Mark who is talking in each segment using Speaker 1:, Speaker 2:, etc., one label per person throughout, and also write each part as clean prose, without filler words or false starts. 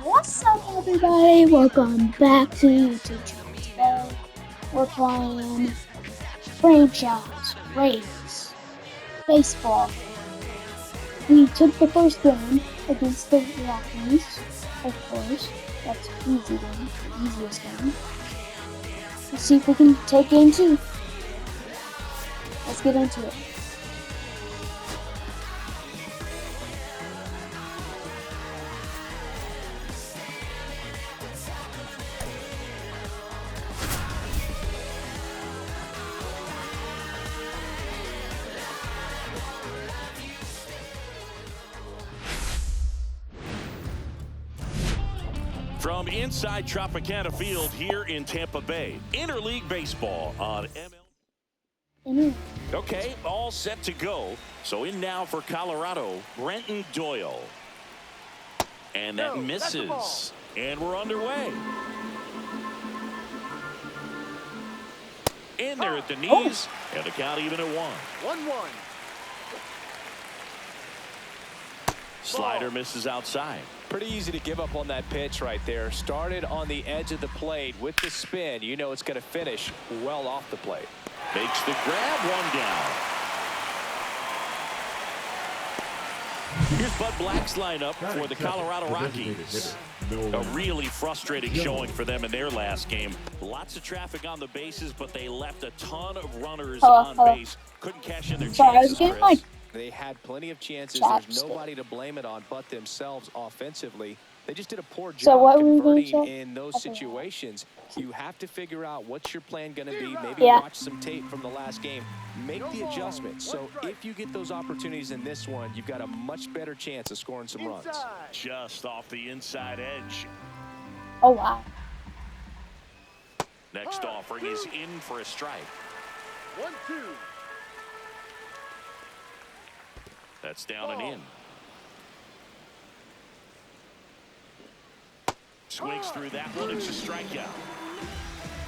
Speaker 1: What's up, everybody? Welcome back to YouTube channel. Today, we're playing franchise race baseball. We took the first game against the Rockies, of course. That's easy game, the easiest game. Let's see if we can take game 2. Let's get into it.
Speaker 2: From inside Tropicana Field here in Tampa Bay, Interleague Baseball on ML. Okay, all set to go. So in now for Colorado, Brenton Doyle. And that misses. And we're underway. In there at the knees, and the count even at 1-1. Slider misses outside.
Speaker 3: Pretty easy to give up on that pitch right there. Started on the edge of the plate with the spin. You know it's going to finish well off the plate.
Speaker 2: Makes the grab, 1 down. Here's Bud Black's lineup for the Colorado Rockies. A really frustrating showing for them in their last game. Lots of traffic on the bases, but they left a ton of runners on base. Couldn't cash in their chances, Chris.
Speaker 3: They had plenty of chances. There's nobody to blame it on but themselves offensively. They just did a poor job converting in those situations. You have to figure out what's your plan going to be. Maybe watch some tape from the last game. Make the adjustments. So if you get those opportunities in this one, you've got a much better chance of scoring some runs.
Speaker 2: Just off the inside edge.
Speaker 1: Oh, wow.
Speaker 2: Next offering is in for a strike.
Speaker 4: 1-2.
Speaker 2: That's down and in. Swings through that one. It's a strikeout.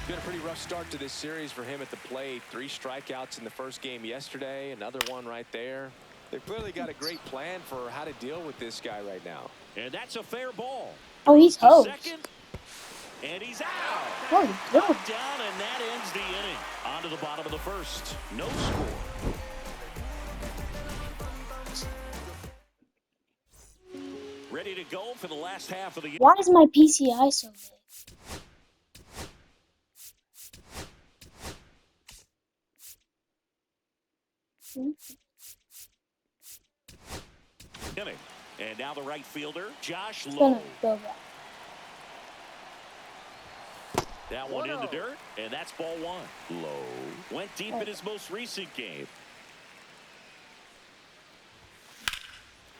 Speaker 3: Been a pretty rough start to this series for him at the plate. 3 strikeouts in the first game yesterday. Another one right there. They've clearly got a great plan for how to deal with this guy right now.
Speaker 2: And that's a fair ball.
Speaker 1: Oh, he's home.
Speaker 2: Second, and he's out.
Speaker 1: Oh,
Speaker 2: Knocked down, and that ends the inning. On to the bottom of the first. No score. Ready to go for the last half of the
Speaker 1: Why is my PCI so big?
Speaker 2: inning. And now the right fielder, Josh Lowe.
Speaker 1: Gonna go back.
Speaker 2: That one in the dirt, and that's ball 1. Lowe went deep in his most recent game.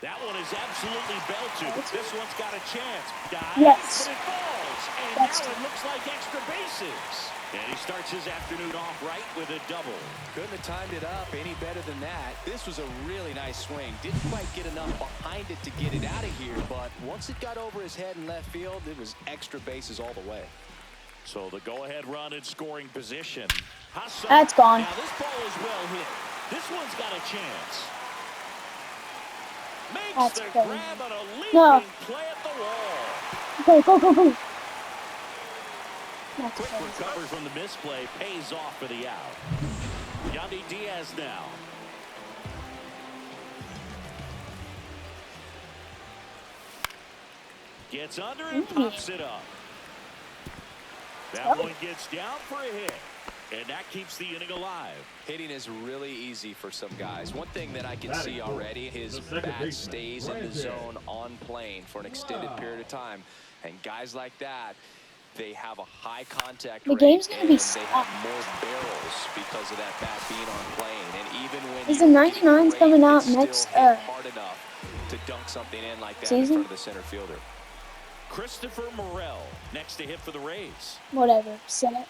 Speaker 2: That one is absolutely belted. This one's got a chance.
Speaker 1: Yes.
Speaker 2: But it falls. And now it looks like extra bases. And he starts his afternoon off right with a double.
Speaker 3: Couldn't have timed it up any better than that. This was a really nice swing. Didn't quite get enough behind it to get it out of here. But once it got over his head in left field, it was extra bases all the way.
Speaker 2: So the go-ahead run in scoring position.
Speaker 1: That's gone.
Speaker 2: Now this ball is well hit. This one's got a chance. Makes the grab on a leaping play at the wall.
Speaker 1: Go.
Speaker 2: Quick recovery from the misplay pays off for the out. Yandy Diaz now. Gets under and pops it up. That one gets down for a hit. And that keeps the inning alive.
Speaker 3: Hitting is really easy for some guys. One thing that I can see already, his bat stays in the zone on plane for an extended period of time. And guys like that, they have a high contact rate.
Speaker 1: The game's gonna be
Speaker 3: they have more barrels because of that bat being on plane. And even when
Speaker 1: is the 99s coming out next
Speaker 3: hard enough to dunk something in like that in front of the center fielder.
Speaker 2: Christopher Morel next to hit for the Rays.
Speaker 1: Whatever, set.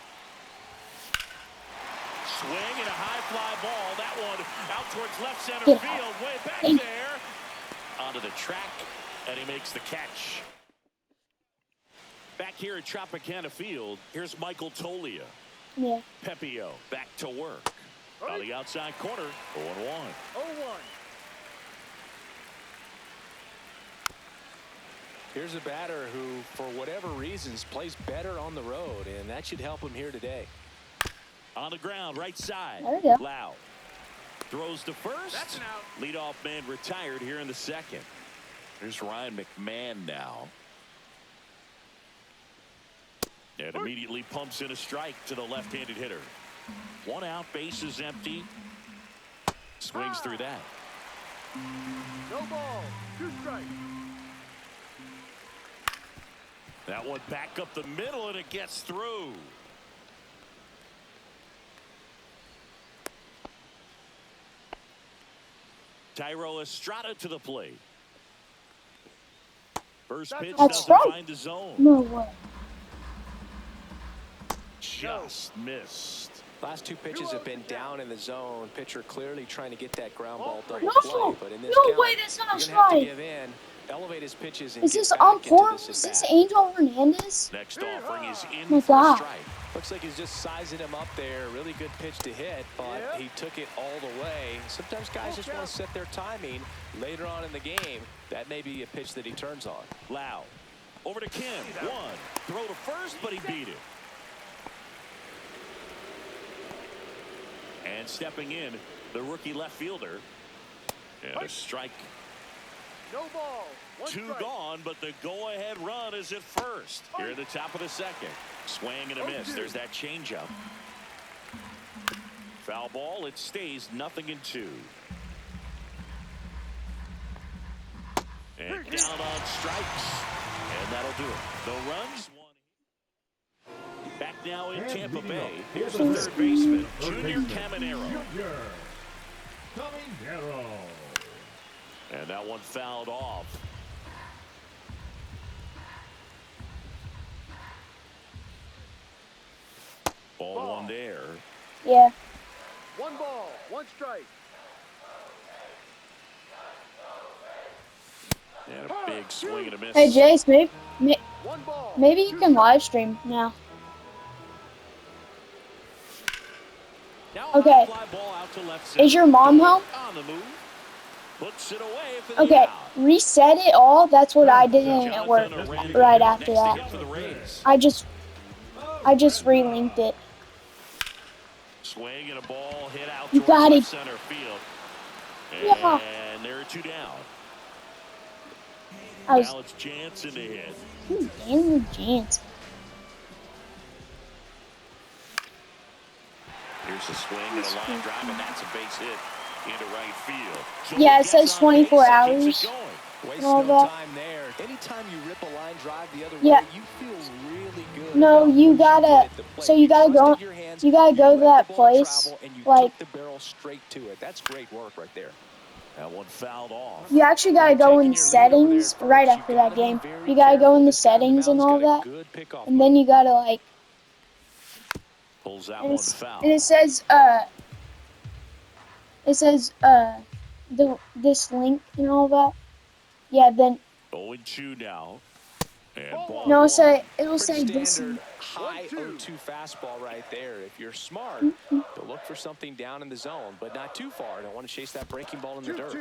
Speaker 2: Swing and a high fly ball. That one out towards left center field. Way back there. Onto the track, and he makes the catch. Back here at Tropicana Field, here's Michael Tolia.
Speaker 1: Yeah.
Speaker 2: Pepio back to work. On the outside corner, 0-1.
Speaker 4: 0-1.
Speaker 3: Here's a batter who, for whatever reasons, plays better on the road, and that should help him here today.
Speaker 2: On the ground, right side.
Speaker 1: There we go.
Speaker 2: Lau throws to first.
Speaker 3: That's an out.
Speaker 2: Leadoff man retired here in the second. Here's Ryan McMahon now. And immediately pumps in a strike to the left-handed hitter. One out, base is empty. Swings through that.
Speaker 3: No ball, 2 strikes.
Speaker 2: That one back up the middle, and it gets through. Tyro Estrada to the plate. First pitch doesn't find the zone.
Speaker 1: No way.
Speaker 2: Just missed.
Speaker 3: Last 2 pitches have been down in the zone. Pitcher clearly trying to get that ground ball double
Speaker 1: No,
Speaker 3: play. But in this
Speaker 1: no
Speaker 3: count,
Speaker 1: way, that's not a
Speaker 3: you're gonna have to
Speaker 1: strike.
Speaker 3: give in, elevate his pitches, and
Speaker 1: Is
Speaker 3: get
Speaker 1: this
Speaker 3: back
Speaker 1: on
Speaker 3: into
Speaker 1: form?
Speaker 3: this
Speaker 1: Is this
Speaker 3: at-bat.
Speaker 1: Angel Hernandez?
Speaker 2: Next offering is in
Speaker 1: My
Speaker 2: for a
Speaker 1: God.
Speaker 2: strike.
Speaker 3: Looks like he's just sizing him up there. Really good pitch to hit, but he took it all the way. Sometimes guys just want to set their timing later on in the game. That may be a pitch that he turns on.
Speaker 2: Lau over to Kim. One throw to first, but he beat it. And stepping in, the rookie left fielder. And a strike.
Speaker 3: No ball.
Speaker 2: 2 gone, but the go-ahead run is at first. Here at the top of the second. Swing and a miss. There's that changeup. Foul ball. It stays 0-2. And down on strikes. And that'll do it. No runs. Back now in Tampa Bay. Here's the third baseman, Junior Caminero. And that one fouled off. Ball 1 there.
Speaker 1: Yeah.
Speaker 3: 1 ball, 1 strike.
Speaker 2: And a big swing and a miss.
Speaker 1: Hey, Jace,
Speaker 3: One ball.
Speaker 1: maybe you can live stream now.
Speaker 2: Now
Speaker 1: Okay.
Speaker 2: fly ball out to left
Speaker 1: Is your mom home?
Speaker 2: On the move. Puts it away for the
Speaker 1: Okay,
Speaker 2: out.
Speaker 1: reset it all. That's what I did at work right after
Speaker 2: Next to
Speaker 1: that.
Speaker 2: hit for the Rays.
Speaker 1: I just relinked it.
Speaker 2: Swing and a ball hit out
Speaker 1: You
Speaker 2: towards
Speaker 1: got
Speaker 2: left
Speaker 1: it.
Speaker 2: center field.
Speaker 1: Yeah.
Speaker 2: And there are 2 down.
Speaker 1: I was
Speaker 2: Now it's Jansen to hit.
Speaker 1: Daniel Jansen.
Speaker 2: Here's a swing and a line drive, and that's a base hit into right field. So
Speaker 1: Yeah,
Speaker 2: he
Speaker 1: it says
Speaker 2: gets on
Speaker 1: 24
Speaker 2: base and keeps
Speaker 1: hours.
Speaker 2: it going.
Speaker 3: Waste
Speaker 1: all
Speaker 3: no
Speaker 1: that.
Speaker 3: time there. Anytime you rip a line drive the other
Speaker 1: Yeah.
Speaker 3: way, you feel really good.
Speaker 1: No,
Speaker 3: about
Speaker 1: you
Speaker 3: what did
Speaker 1: gotta.
Speaker 3: at the plate.
Speaker 1: So you gotta go.
Speaker 3: trusted your hands,
Speaker 1: You gotta go to
Speaker 3: let
Speaker 1: that
Speaker 3: the ball
Speaker 1: place.
Speaker 3: travel, and you
Speaker 1: Like
Speaker 3: took the barrel straight to it. That's great work right there.
Speaker 2: That one fouled off.
Speaker 1: you actually gotta go in settings right after that game. You gotta go in the settings and all that, and then you gotta like.
Speaker 2: Pulls that
Speaker 1: And,
Speaker 2: one
Speaker 1: it's,
Speaker 2: foul.
Speaker 1: and it says this link and all that. Yeah, then
Speaker 2: 0-2 now. And ball
Speaker 1: no,
Speaker 2: one.
Speaker 1: it will say
Speaker 3: Pretty
Speaker 1: this.
Speaker 3: standard high 0-2 fastball right there. If you're smart,
Speaker 1: Mm-hmm.
Speaker 3: you'll look for something down in the zone, but not too far. Don't want to chase that breaking ball in the dirt.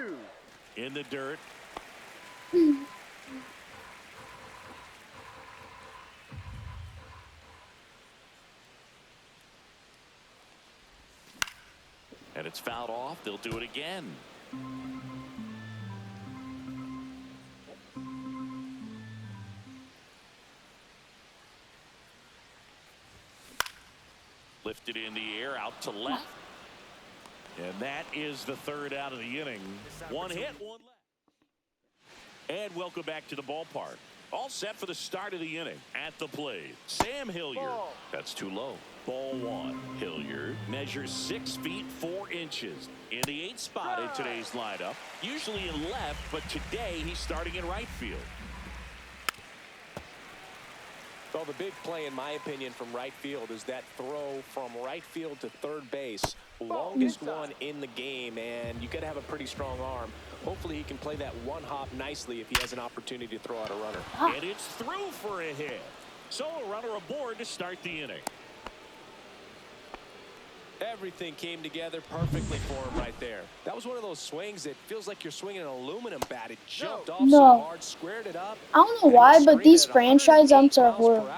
Speaker 2: In the dirt. And it's fouled off. They'll do it again. Lifted in the air out to left. And that is the third out of the inning. 1 hit, 1 left. And welcome back to the ballpark. All set for the start of the inning. At the plate, Sam Hilliard. That's too low. Ball 1. Hilliard measures 6 feet 4 inches. In the 8th spot in today's lineup. Usually in left, but today he's starting in right field.
Speaker 3: Well, the big play, in my opinion, from right field is that throw from right field to third base. Longest one in the game, and you got to have a pretty strong arm. Hopefully he can play that one hop nicely if he has an opportunity to throw out a runner.
Speaker 2: And it's through for a hit. So a runner aboard to start the inning.
Speaker 3: Everything came together perfectly for him right there. That was one of those swings that feels like you're swinging an aluminum bat. It jumped off so hard, squared it up.
Speaker 1: I don't know why, but these franchise umps are horrible.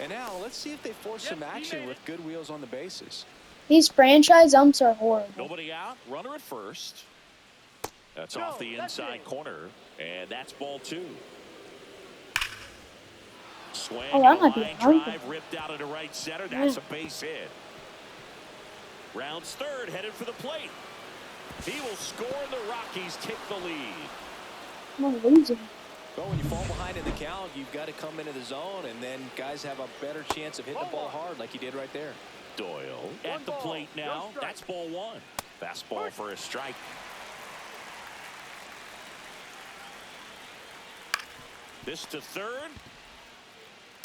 Speaker 3: And now let's see if they force some action with good wheels on the bases.
Speaker 1: These franchise umps are horrible.
Speaker 2: Nobody out, runner at first. That's off the inside corner, and that's ball 2. Swing,
Speaker 1: that might be
Speaker 2: line drive, ripped out into right center. That's a base hit. Rounds third, headed for the plate. He will score, and the Rockies take the lead.
Speaker 1: I'm losing.
Speaker 3: Well, when you fall behind in the count, you've got to come into the zone, and then guys have a better chance of hitting the ball hard like he did right there.
Speaker 2: Doyle at the plate now. That's ball 1. Fastball for a strike. This to third.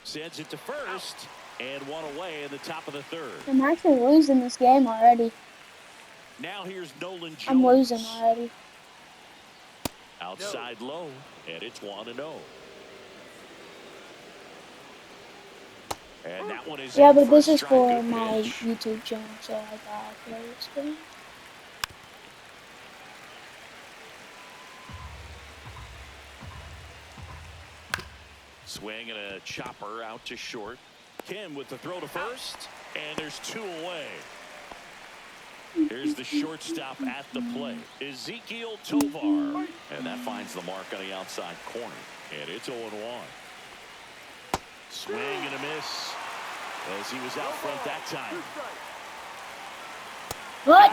Speaker 2: Sends it to first. And one away in the top of the third.
Speaker 1: I'm actually losing this game already.
Speaker 2: Now here's Nolan Jones.
Speaker 1: I'm losing already.
Speaker 2: Outside low, and it's 1-0. And that one is
Speaker 1: but this is for my YouTube channel, so I gotta play this game.
Speaker 2: Swing and a chopper out to short. Kim with the throw to first, and there's 2 away. Here's the shortstop at the plate, Ezekiel Tovar, and that finds the mark on the outside corner, and it's 0-1. Swing and a miss as he was out front that time.
Speaker 1: What?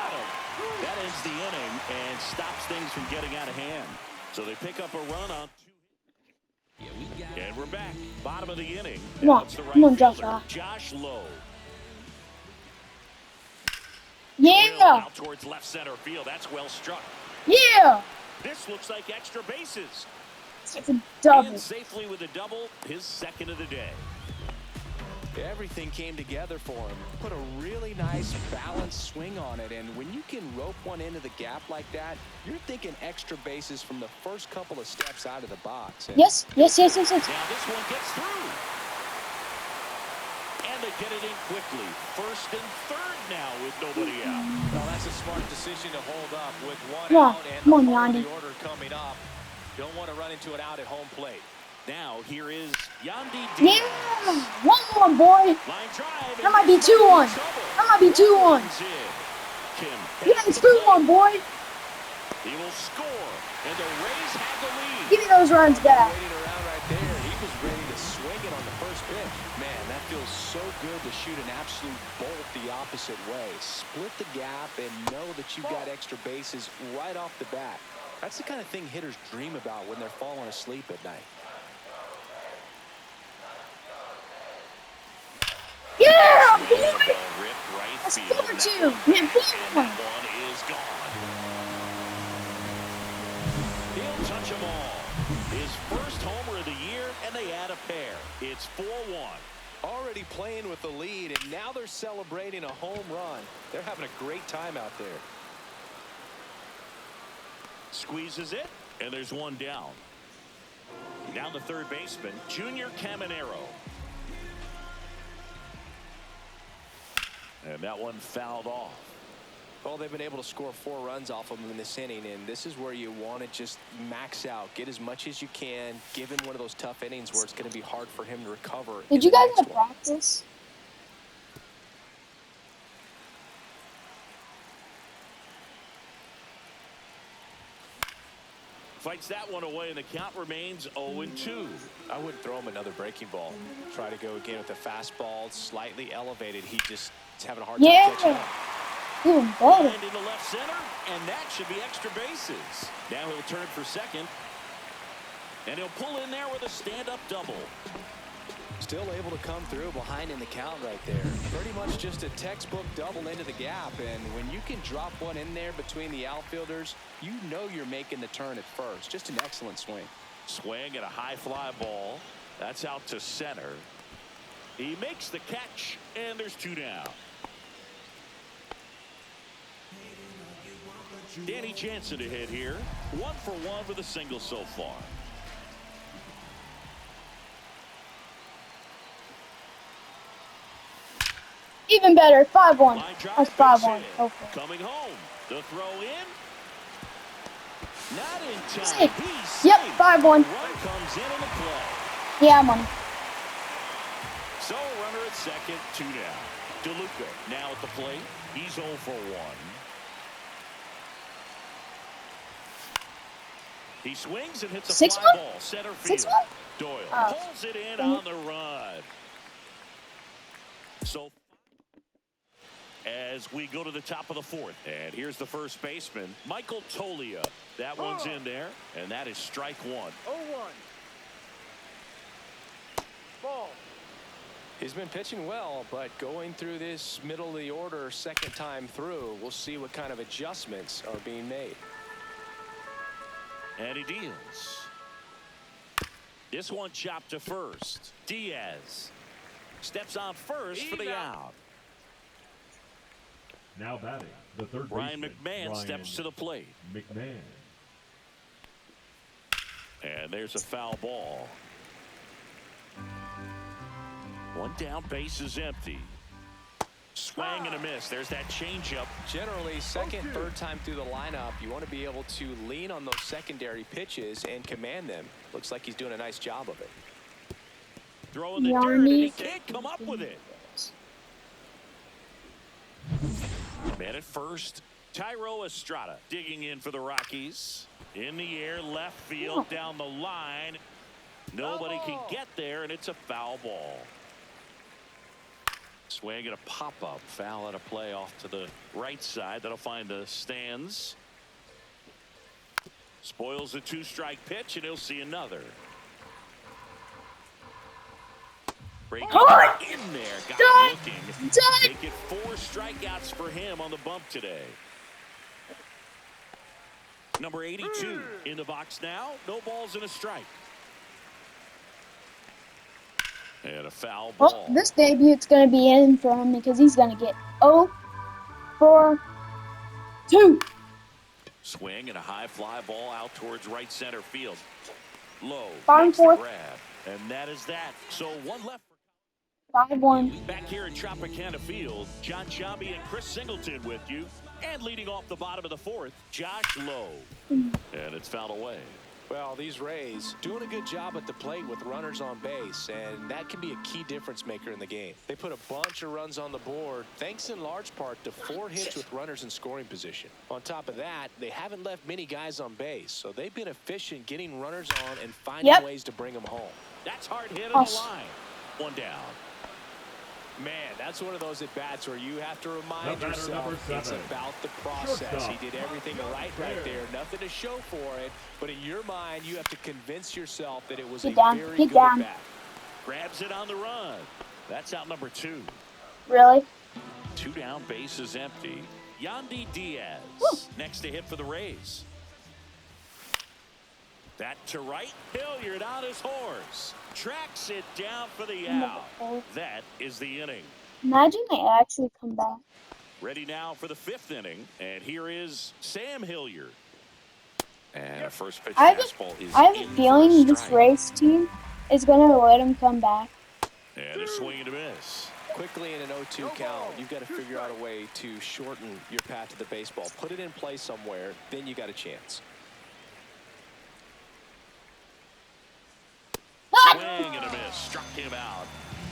Speaker 2: That ends the inning and stops things from getting out of hand. So they pick up a run on 2 hits. And we're back. Bottom of the inning.
Speaker 1: Come on,
Speaker 2: Josh Lowe.
Speaker 1: Yeah.
Speaker 2: Out towards left center field. That's well struck.
Speaker 1: Yeah.
Speaker 2: This looks like extra bases.
Speaker 1: It's a double.
Speaker 2: And safely with a double, his second of the day.
Speaker 3: Everything came together for him. Put a really nice balanced swing on it, and when you can rope one into the gap like that, you're thinking extra bases from the first couple of steps out of the box. And
Speaker 1: yes.
Speaker 2: Now this one gets through. And they get it in quickly. First and third now with nobody out.
Speaker 3: Well, that's a smart decision to hold up with one out and the order coming up. Don't want to run into it out at home plate.
Speaker 2: Now here is Yandy Diaz.
Speaker 1: Yeah, 1-1, boy.
Speaker 2: Line drive.
Speaker 1: That might be 2-1. That might be 2-1. Yeah, it's 2-1, boy.
Speaker 2: He will score, and the Rays have the lead.
Speaker 1: Give me those runs back.
Speaker 3: Waiting around right there. He was ready to swing it on the first pitch. Man, that feels so good to shoot an absolute bolt the opposite way. Split the gap and know that you've got extra bases right off the bat. That's the kind of thing hitters dream about when they're falling asleep at night.
Speaker 1: Yeah, boy!
Speaker 2: Right
Speaker 1: That's
Speaker 2: field.
Speaker 1: 4-2. Man, 4-1.
Speaker 2: One is gone. He'll touch them all. His first homer of the year, and they add a pair. It's 4-1.
Speaker 3: Already playing with the lead, and now they're celebrating a home run. They're having a great time out there.
Speaker 2: Squeezes it, and there's one down. Down the third baseman, Junior Caminero. And that one fouled off.
Speaker 3: Well, they've been able to score 4 runs off of him in this inning, and this is where you want to just max out. Get as much as you can, given one of those tough innings where it's going to be hard for him to recover.
Speaker 1: Did you guys have practice?
Speaker 2: Fights that one away, and the count remains 0-2.
Speaker 3: I wouldn't throw him another breaking ball. Try to go again with the fastball, slightly elevated. He just is having a hard time catching up.
Speaker 1: Even better.
Speaker 2: And in the left center, and that should be extra bases. Now he'll turn for second, and he'll pull in there with a stand-up double.
Speaker 3: Still able to come through behind in the count right there. Pretty much just a textbook double into the gap, and when you can drop one in there between the outfielders, you know you're making the turn at first. Just an excellent swing.
Speaker 2: Swing and a high fly ball. That's out to center. He makes the catch, and there's 2 down. Danny Jansen to hit here. 1 for 1 with a single so far.
Speaker 1: Even better, 5-1. That's 5-1. Hopefully.
Speaker 2: Coming home. The throw in. Not in time.
Speaker 1: Safe. Yep, 5-1.
Speaker 2: Comes in the play.
Speaker 1: Yeah, I'm on.
Speaker 2: So runner at second, 2 down. DeLuca now at the plate. He's 0 for 1. He swings and hits a fly ball. Center field.
Speaker 1: 6-1?
Speaker 2: Doyle pulls it in on the run. So as we go to the top of the 4th, and here's the first baseman, Michael Tolia. That one's in there, and that is strike 1.
Speaker 3: 0-1. Ball. He's been pitching well, but going through this middle of the order second time through, we'll see what kind of adjustments are being made.
Speaker 2: And he deals. This one chopped to first. Diaz steps on first for the out.
Speaker 4: Now batting, the third
Speaker 2: Ryan
Speaker 4: baseman,
Speaker 2: McMahon steps to the plate.
Speaker 4: McMahon.
Speaker 2: And there's a foul ball. One down, base is empty. Swing and a miss. There's that changeup.
Speaker 3: Generally, second, third time through the lineup, you want to be able to lean on those secondary pitches and command them. Looks like he's doing a nice job of it.
Speaker 2: Throwing the dirt, and he can't come up with it. Man at first, Tyro Estrada digging in for the Rockies. In the air, left field, down the line. Nobody can get there, and it's a foul ball. Swing and a pop-up. Foul at a play off to the right side. That'll find the stands. Spoils the 2-strike pitch, and he'll see another. Breaking in there. Got him looking. Make it 4 strikeouts for him on the bump today. Number 82 in the box now. No balls and a strike. And a foul ball.
Speaker 1: Well, this debute's going to be in for him because he's going to get 0 for 2.
Speaker 2: Swing and a high fly ball out towards right center field. Low.
Speaker 1: Bottom 4th.
Speaker 2: Grab. And that is that. So one left.
Speaker 1: 5-1.
Speaker 2: Back here at Tropicana Field, John Chambie and Chris Singleton with you. And leading off the bottom of the 4th, Josh Lowe. And it's fouled away.
Speaker 3: Well, these Rays doing a good job at the plate with runners on base, and that can be a key difference maker in the game. They put a bunch of runs on the board, thanks in large part to 4 hits with runners in scoring position. On top of that, they haven't left many guys on base, so they've been efficient getting runners on and finding ways to bring them home.
Speaker 2: That's hard hit on the line. 1 down.
Speaker 3: Man, that's one of those at-bats where you have to remind yourself it's about the process. He did everything right there. Nothing to show for it, but in your mind, you have to convince yourself that it was a very good at-bat.
Speaker 2: Grabs it on the run. That's out number 2.
Speaker 1: Really?
Speaker 2: 2 down, base is empty. Yandy Diaz next to hit for the Rays. That to right. Hilliard on his horse. Tracks it down for the out. That is the inning.
Speaker 1: Imagine they actually come back.
Speaker 2: Ready now for the 5th inning. And here is Sam Hilliard. And a first pitch fastball is
Speaker 1: I have a feeling this Rays team is going to let him come back.
Speaker 2: And a swing and a miss.
Speaker 3: Quickly in an 0-2 count, you've got to figure out a way to shorten your path to the baseball. Put it in play somewhere, then you got a chance.
Speaker 2: Swing and a miss. Struck him out.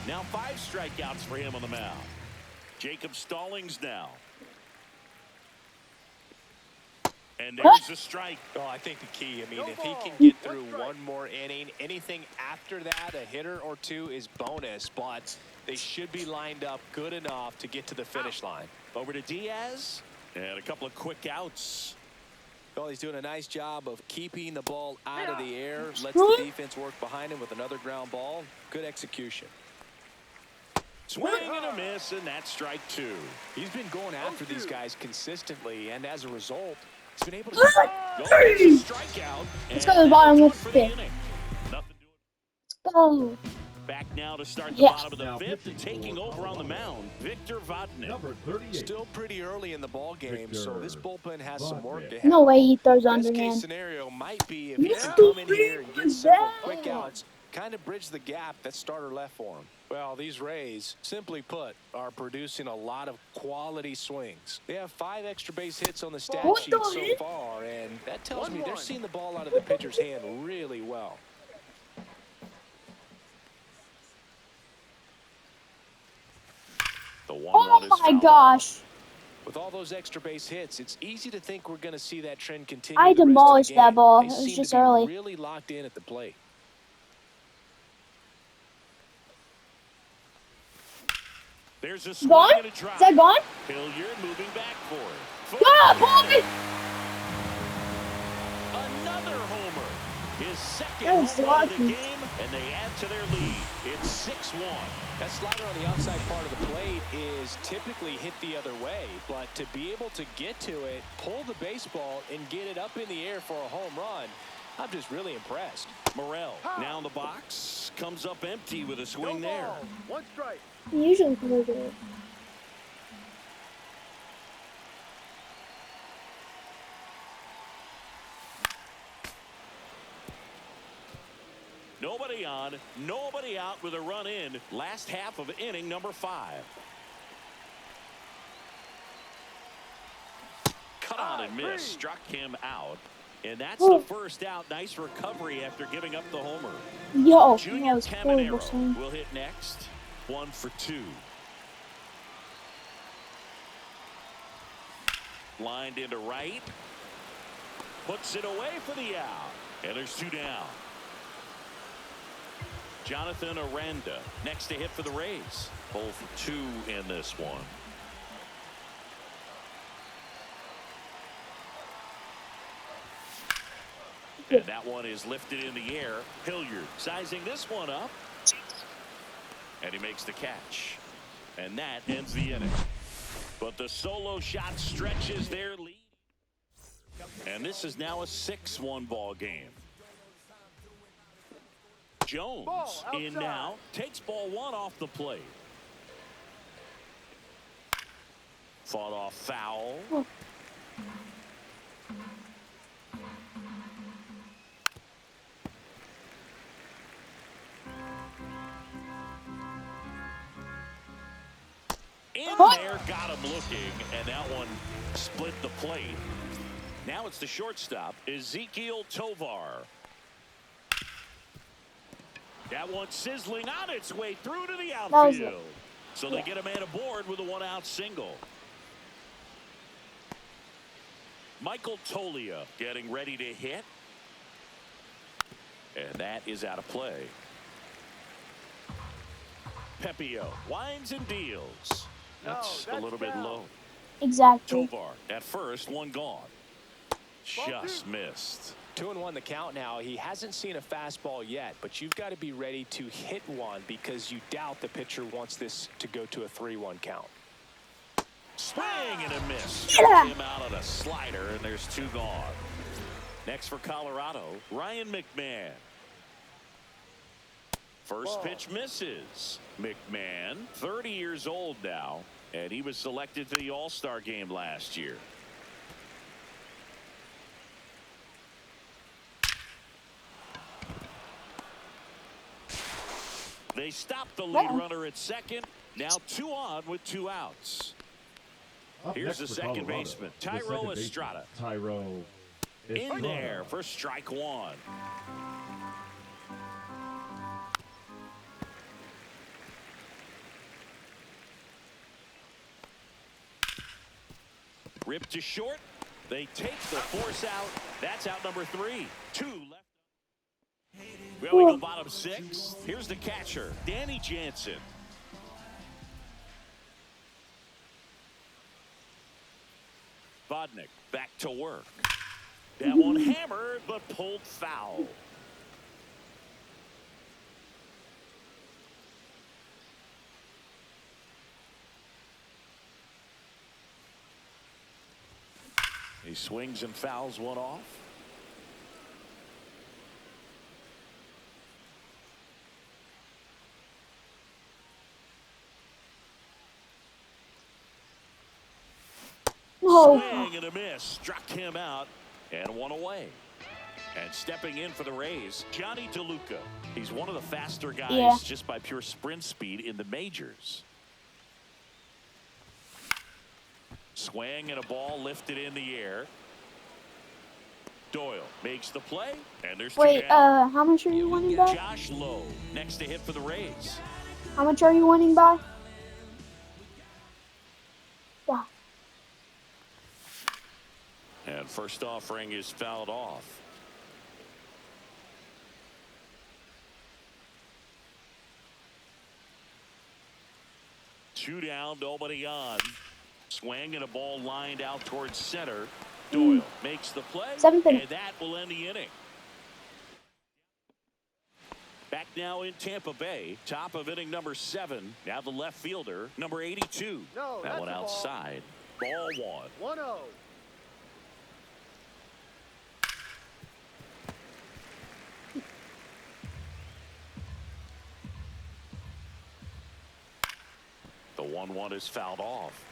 Speaker 2: Now 5 strikeouts for him on the mound. Jacob Stallings now. And there's a strike.
Speaker 3: Oh, I think the key, I mean, if he can get through one more inning, anything after that, a hitter or 2 is bonus, but they should be lined up good enough to get to the finish line.
Speaker 2: Over to Diaz. And a couple of quick outs.
Speaker 3: Well, he's doing a nice job of keeping the ball out of the air. Lets the defense work behind him with another ground ball. Good execution.
Speaker 2: Swing and a miss, and that's strike 2.
Speaker 3: He's been going after these guys consistently, and as a result, he's been able to
Speaker 2: strikeout.
Speaker 1: Let's go to the bottom of the 5th. Let's go.
Speaker 2: Back now to start the bottom of the 5th and taking over on the mound, Victor Vodnik.
Speaker 4: Number 38.
Speaker 3: Still pretty early in the ball game, so this bullpen has some work to have.
Speaker 1: No way he throws
Speaker 3: Best
Speaker 1: underhand.
Speaker 3: Case scenario might be if he can come in here and get several quick outs, kind of bridge the gap that starter left for him. Well, these Rays, simply put, are producing a lot of quality swings. They have 5 extra base hits on the stat sheet so far, and that tells me they're seeing the ball out of the pitcher's hand really well.
Speaker 1: Oh my gosh.
Speaker 3: With all those extra base hits, it's easy to think we're going to see that trend continue.
Speaker 1: I demolished that ball. It was just early.
Speaker 3: Really locked in at the plate.
Speaker 2: There's a
Speaker 1: gone? Is that gone?
Speaker 2: Hilliard moving back for it. Another homer. His second homer of the game, and they add to their lead. It's 6-1.
Speaker 3: That slider on the outside part of the plate is typically hit the other way, but to be able to get to it, pull the baseball, and get it up in the air for a home run, I'm just really impressed.
Speaker 2: Morel now in the box, comes up empty with a swing there.
Speaker 4: 1 strike.
Speaker 1: Usually pretty good.
Speaker 2: Nobody on, nobody out with a run in. Last half of inning number 5. Cut on and miss, struck him out. And that's the first out. Nice recovery after giving up the homer.
Speaker 1: Yo,
Speaker 2: Junior Caminero will hit next. 1 for 2. Lined into right. Puts it away for the out. And there's 2 down. Jonathan Aranda next to hit for the Rays. 0 for 2 in this one. And that one is lifted in the air. Hilliard sizing this one up. And he makes the catch. And that ends the inning. But the solo shot stretches their lead. And this is now a 6-1 ball game. Jones in now, takes ball 1 off the plate. Fought off foul. In there, got him looking, and that one split the plate. Now it's the shortstop, Ezekiel Tovar. That one sizzling on its way through to the outfield. So they get a man aboard with a 1-out single. Michael Tolia getting ready to hit. And that is out of play. Pepio winds and deals. That's a little bit low.
Speaker 1: Exactly.
Speaker 2: Tovar at first, 1 gone. Just missed.
Speaker 3: 2-1 the count now. He hasn't seen a fastball yet, but you've got to be ready to hit one because you doubt the pitcher wants this to go to a 3-1 count.
Speaker 2: Swing and a miss. Struck him out on a slider, and there's 2 gone. Next for Colorado, Ryan McMahon. First pitch misses. McMahon, 30 years old now, and he was selected to the All-Star game last year. They stop the lead runner at second. Now 2 on with 2 outs. Here's the second baseman, Tyro Estrada. In there for strike 1. Ripped to short. They take the force out. That's out number 3. 2 left. Well, we go bottom 6. Here's the catcher, Danny Jansen. Vodnik back to work. That one hammered, but pulled foul. He swings and fouls one off. Swing and a miss. Struck him out and 1 away. And stepping in for the Rays, Johnny DeLuca. He's one of the faster guys just by pure sprint speed in the majors. Swing and a ball lifted in the air. Doyle makes the play, and there's
Speaker 1: Wait, how much are you winning by?
Speaker 2: Josh Lowe next to hit for the Rays.
Speaker 1: How much are you winning by? Yeah.
Speaker 2: And first offering is fouled off. Two down, nobody on. Swing and a ball lined out towards center. Doyle makes the play, and that will end the inning. Back now in Tampa Bay, top of inning number 7. Now the left fielder, number 82.
Speaker 4: No,
Speaker 2: that one outside. Ball 1.
Speaker 4: 1-0.
Speaker 2: The 1-1 is fouled off.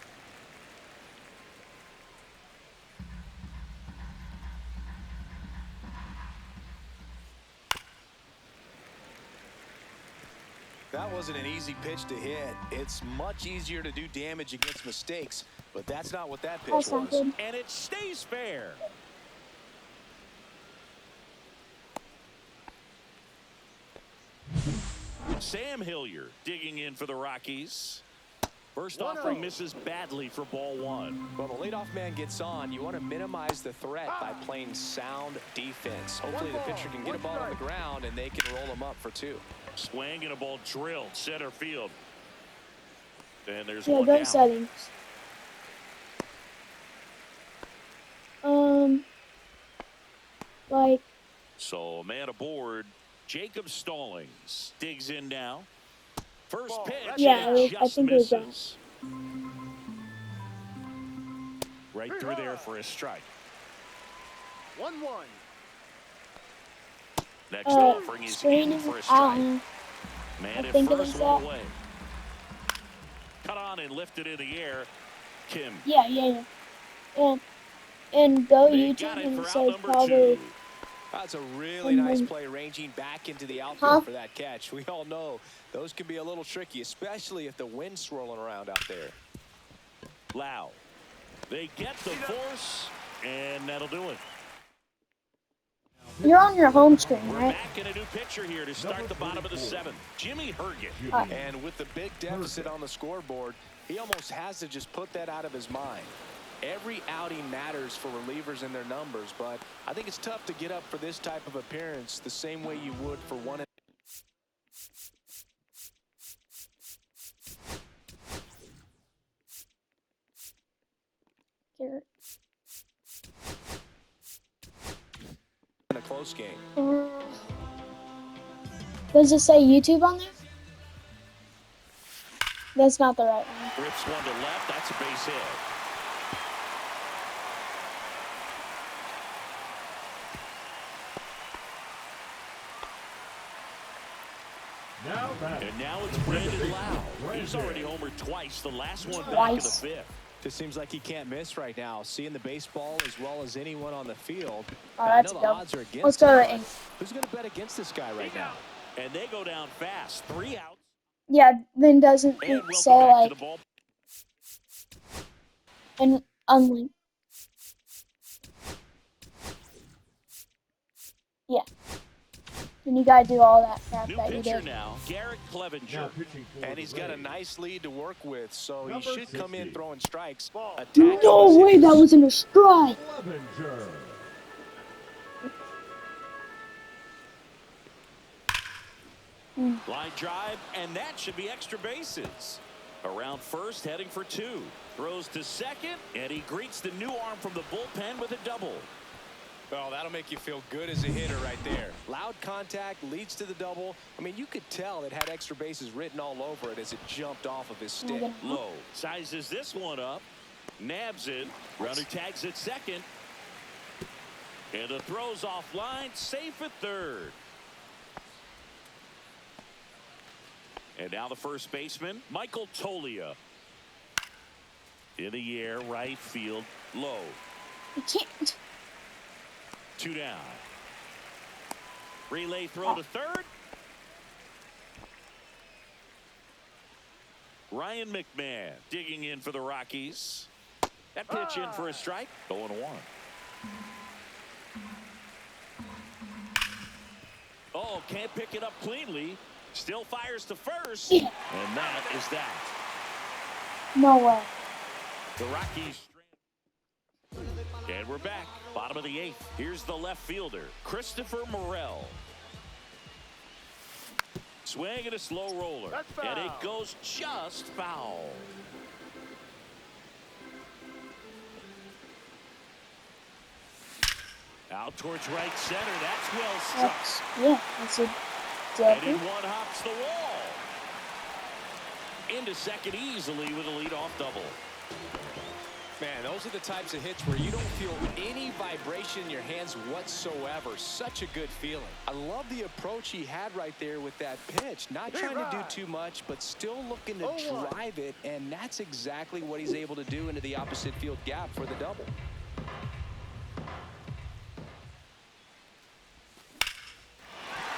Speaker 3: That wasn't an easy pitch to hit. It's much easier to do damage against mistakes, but that's not what that pitch was.
Speaker 2: And it stays fair. Sam Hilliard digging in for the Rockies. First offering misses badly for ball 1.
Speaker 3: Well, the leadoff man gets on. You want to minimize the threat by playing sound defense. Hopefully the pitcher can get a ball on the ground and they can roll him up for 2.
Speaker 2: Swing and a ball drilled center field. And there's one
Speaker 1: go
Speaker 2: down.
Speaker 1: settings. Like.
Speaker 2: So a man aboard. Jacob Stallings digs in now. First pitch.
Speaker 1: Yeah, I think it was that.
Speaker 2: Right through there for a strike.
Speaker 4: 1-1.
Speaker 2: Next offering is in for a strike. Man at first, one away. Cut on and lifted in the air. Kim.
Speaker 1: Yeah. And go YouTube and say probably.
Speaker 3: That's a really nice play, ranging back into the outfield for that catch. We all know those can be a little tricky, especially if the wind's swirling around out there.
Speaker 2: Lau. They get the force, and that'll do it.
Speaker 1: You're on your home screen, right?
Speaker 2: We're back in a new pitcher here to start the bottom of the 7th. Jimmy Herget.
Speaker 3: And with the big deficit on the scoreboard, he almost has to just put that out of his mind. Every outing matters for relievers and their numbers, but I think it's tough to get up for this type of appearance the same way you would for one. In a close game.
Speaker 1: Does it say YouTube on there? That's not the right one.
Speaker 2: Rips one to left. That's a base hit. And now it's Brandon Lau. He's already homered twice. The last one back in the 5th.
Speaker 3: Just seems like he can't miss right now. Seeing the baseball as well as anyone on the field.
Speaker 1: Oh, that's
Speaker 3: I know
Speaker 1: dope.
Speaker 3: the odds are against
Speaker 1: Let's go to
Speaker 3: him. Who's going to bet against this guy right now?
Speaker 2: And they go down fast. 3 outs.
Speaker 1: Yeah, then doesn't it say like and unlink? Yeah. Then you gotta do all that crap
Speaker 2: New
Speaker 1: that you
Speaker 2: pitcher
Speaker 1: did.
Speaker 2: now, Garrett Clevenger.
Speaker 3: And he's got a nice lead to work with, so he should come in throwing strikes.
Speaker 1: No way, that wasn't a strike.
Speaker 2: Line drive, and that should be extra bases. Around first, heading for 2. Throws to second, and he greets the new arm from the bullpen with a double.
Speaker 3: Well, that'll make you feel good as a hitter right there. Loud contact leads to the double. I mean, you could tell it had extra bases written all over it as it jumped off of his stick.
Speaker 2: Low sizes this one up, nabs it. Runner tags at second. And the throw's offline, safe at third. And now the first baseman, Michael Tolia. In the air, right field, low.
Speaker 1: You can't.
Speaker 2: 2 down. Relay throw to third. Ryan McMahon digging in for the Rockies. That pitch in for a strike. 0-1. Oh, can't pick it up cleanly. Still fires to first.
Speaker 1: Yeah.
Speaker 2: And that is that.
Speaker 1: No way.
Speaker 2: The Rockies. And we're back. Bottom of the 8th. Here's the left fielder, Christopher Morel. Swing and a slow roller. And it goes just foul. Out towards right center. That's well struck.
Speaker 1: Yeah, that's a
Speaker 2: and
Speaker 1: double.
Speaker 2: in one hops the wall. Into second easily with a leadoff double.
Speaker 3: Man, those are the types of hits where you don't feel any vibration in your hands whatsoever. Such a good feeling. I love the approach he had right there with that pitch. Not trying to do too much, but still looking to drive it, and that's exactly what he's able to do into the opposite field gap for the double.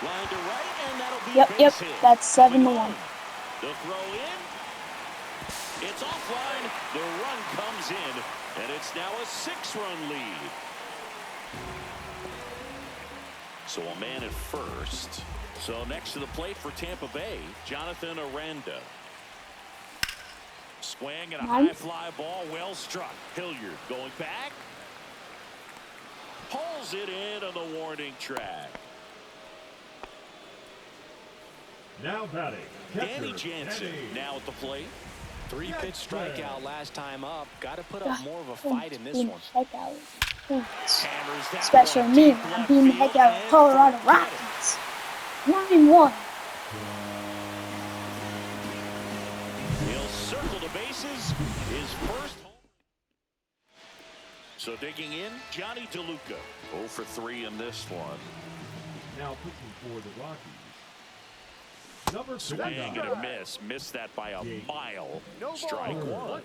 Speaker 2: Line to right, and that'll be
Speaker 1: Yep,
Speaker 2: hit.
Speaker 1: that's 7-1.
Speaker 2: The throw in. It's offline. The run comes in, and it's now a 6-run lead. So a man at first. So next to the plate for Tampa Bay, Jonathan Aranda. Swing and a high fly ball, well struck. Hilliard going back. Pulls it in on the warning track.
Speaker 5: Now batting,
Speaker 2: Danny Jansen now at the plate.
Speaker 3: 3-pitch strikeout last time up. Got to put up more of a fight in this one.
Speaker 1: Especially me when I'm beating the heck out of Colorado Rockies. 9-1.
Speaker 2: He'll circle the bases. His first home. So digging in, Johnny DeLuca. 0 for 3 in this one.
Speaker 5: Now pitching for the Rockies. Number
Speaker 2: Swing and a miss. Missed that by a mile. Strike one.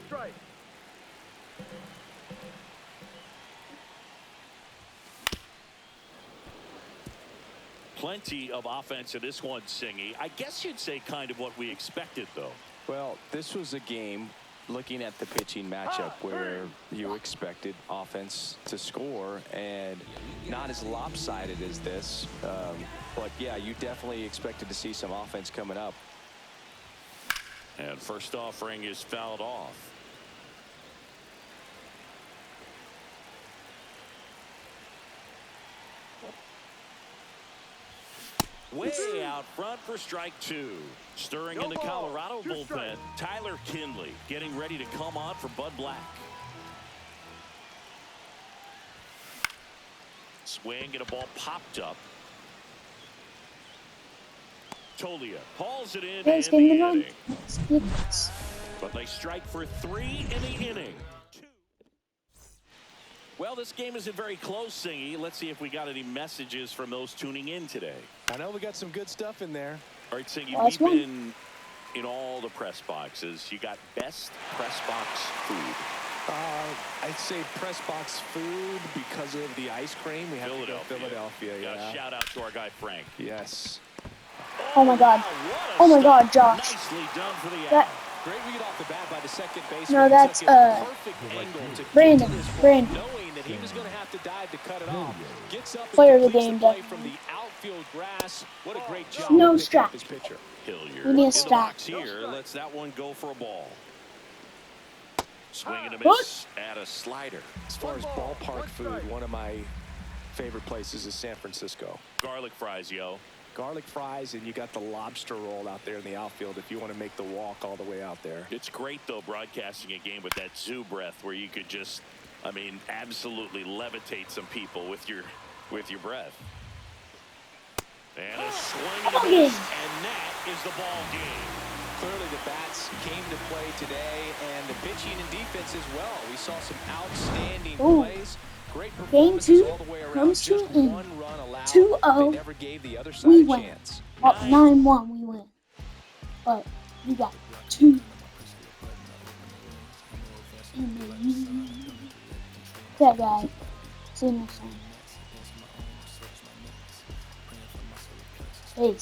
Speaker 2: Plenty of offense in this one, Singy. I guess you'd say kind of what we expected, though.
Speaker 3: Well, this was a game, looking at the pitching matchup, where you expected offense to score, and not as lopsided as this. But, yeah, you definitely expected to see some offense coming up.
Speaker 2: And first offering is fouled off. Way out front for strike 2. Stirring in the Colorado bullpen, Tyler Kinley getting ready to come on for Bud Black. Swing and a ball popped up. Tolia hauls it in the inning. But they strike for 3 in the inning. Well, this game isn't very close, Singy. Let's see if we got any messages from those tuning in today.
Speaker 3: I know we got some good stuff in there.
Speaker 2: All right, Singy, we've been in all the press boxes. You got best press box food.
Speaker 3: I'd say press box food because of the ice cream. We have Philadelphia. Yeah.
Speaker 2: Shout out to our guy Frank.
Speaker 3: Yes.
Speaker 1: Oh my God. Oh my God, Josh.
Speaker 2: Nicely done for the out.
Speaker 3: Great read off the bat by the second baseman.
Speaker 1: No, that's Brandon.
Speaker 3: Knowing that he was going to have to dive to cut it off. Gets up
Speaker 1: Player of the game,
Speaker 3: from the outfield grass. What a great job.
Speaker 1: No strike.
Speaker 2: Hilliard
Speaker 1: We need a
Speaker 2: in the
Speaker 1: stop.
Speaker 2: box here. Lets that one go for a ball. Swing and a miss at a slider.
Speaker 3: As far as ballpark food, one of my favorite places is San Francisco.
Speaker 2: Garlic fries, yo.
Speaker 3: Garlic fries, and you got the lobster roll out there in the outfield if you want to make the walk all the way out there.
Speaker 2: It's great, though, broadcasting a game with that zoo breath where you could just, I mean, absolutely levitate some people with your breath. And a swing and a miss, and that is the ball game.
Speaker 3: Clearly the bats came to play today, and the pitching and defense as well. We saw some outstanding plays. Great performances all the way around.
Speaker 1: Comes to
Speaker 3: Just
Speaker 1: an
Speaker 3: one run allowed.
Speaker 1: 2-0.
Speaker 3: They never gave the other side
Speaker 1: We
Speaker 3: a
Speaker 1: win.
Speaker 3: chance.
Speaker 1: Up 9-1, we win. But we got 2. That guy. See you next time. Peace.